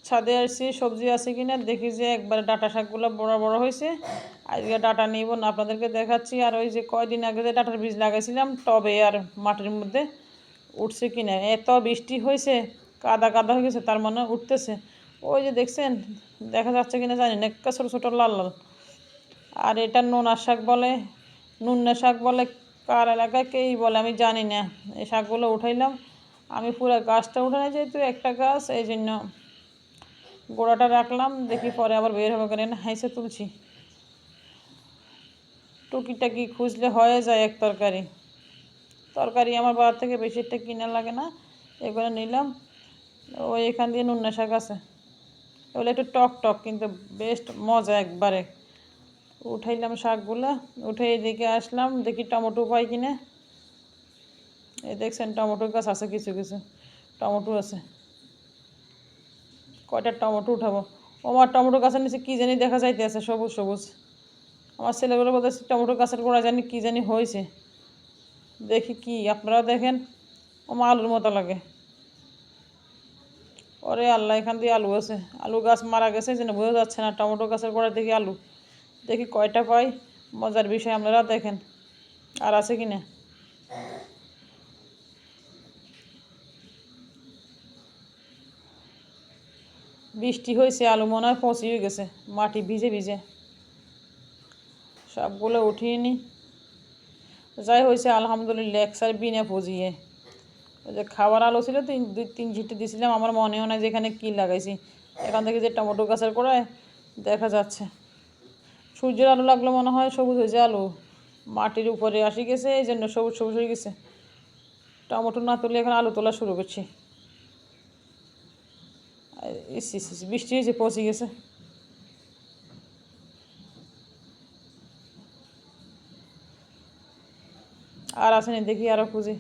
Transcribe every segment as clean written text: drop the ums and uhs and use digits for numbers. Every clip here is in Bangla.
ছাদে আসছি সবজি আছে কিনা দেখি যে একবারে ডাঁটা শাকগুলো বড় বড় হয়েছে। আজকে ডাঁটা নিব না, আপনাদেরকে দেখাচ্ছি। আর ওই যে কয়দিন আগে যে ডাঁটার বীজ লাগাইছিলাম টবে আর মাটির মধ্যে, উঠছে কিনা। এত বৃষ্টি হয়েছে কাদা কাদা হয়ে গেছে, তার মানে উঠতেছে। ওই যে দেখছেন, দেখা যাচ্ছে কিনা জানি না, একটা ছোটো ছোটো লাল লাল। আর এটা নোনা শাক বলে, নুন্না শাক বলে, কার এলাকায় কেই বলে আমি জানি না। এই শাকগুলো উঠাইলাম আমি, পুরো গাছটা উঠে না, যেহেতু একটা গাছ এই জন্য গোড়াটা রাখলাম, দেখি পরে আবার বের হবে কেন। হাইসে তুলছি, টুকিটাকি খুঁজলে হয়ে যায় এক তরকারি। তরকারি আমার বাজার থেকে বেশি একটা কিনা লাগে না, এগুলো নিলাম। ওই এখান দিয়ে নুন্না শাক আছে, এগুলো একটু টক টক কিন্তু বেস্ট মজা একবারে। উঠাইলাম শাকগুলো, উঠে এদিকে আসলাম, দেখি টমেটো পাই কিনা। এই দেখছেন টমেটো গাছ আছে, কিছু কিছু টমেটো আছে। কয়টা টমেটো উঠাবো। আমার টমেটো গাছের নিচে কী জানি দেখা যাইতে আছে, সবুজ সবুজ। আমার ছেলেগুলো বলতেছে টমেটো গাছের গোড়া জানি কী জানি হয়েছে, দেখি কি, আপনারাও দেখেন। আমার আলুর মতো লাগে। ওরে আল্লাহ, এখান দিয়ে আলু আছে। আলু গাছ মারা গেছে যেন বোঝা যাচ্ছে না, টমেটো গাছের গোড়া দেখি আলু। দেখি কয়টা পাই, মজার বিষয়, আপনারা দেখেন আর আছে কি না। বৃষ্টি হয়েছে, আলু মনে হয় পচি হয়ে গেছে, মাটি ভিজে ভিজে। সবগুলো উঠিয়ে নি, যাই হয়েছে আলহামদুলিল্লাহ, এক সাইড বিনা পুজিয়ে। ওই যে খাবার আলু ছিল, দুই তিন ঝিটে দিয়েছিলাম, আমার মনেও নাই যে এখানে কী লাগাইছি। এখান থেকে যে টমেটো গাছের গোড়ায় দেখা যাচ্ছে। সূর্যের আলো লাগলো মনে হয় সবুজ হয়েছে আলু, মাটির উপরে আসি গেছে, এই জন্য সবুজ সবুজ হয়ে গেছে। টমেটো না তুলে এখন আলু তোলা শুরু করছি। বৃষ্টি হয়েছে, পচে গেছে। আর আসেনি, দেখি আরও খুঁজি।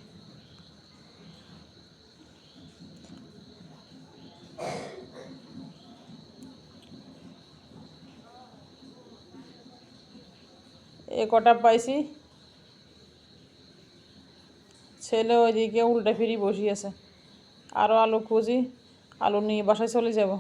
এ কটা পাইছি। ছেলে ওইদিকে উল্টা ফিরি বসিয়েছে। আরও আলু খুঁজি, আলু নিয়ে বাসায় চলে যাব।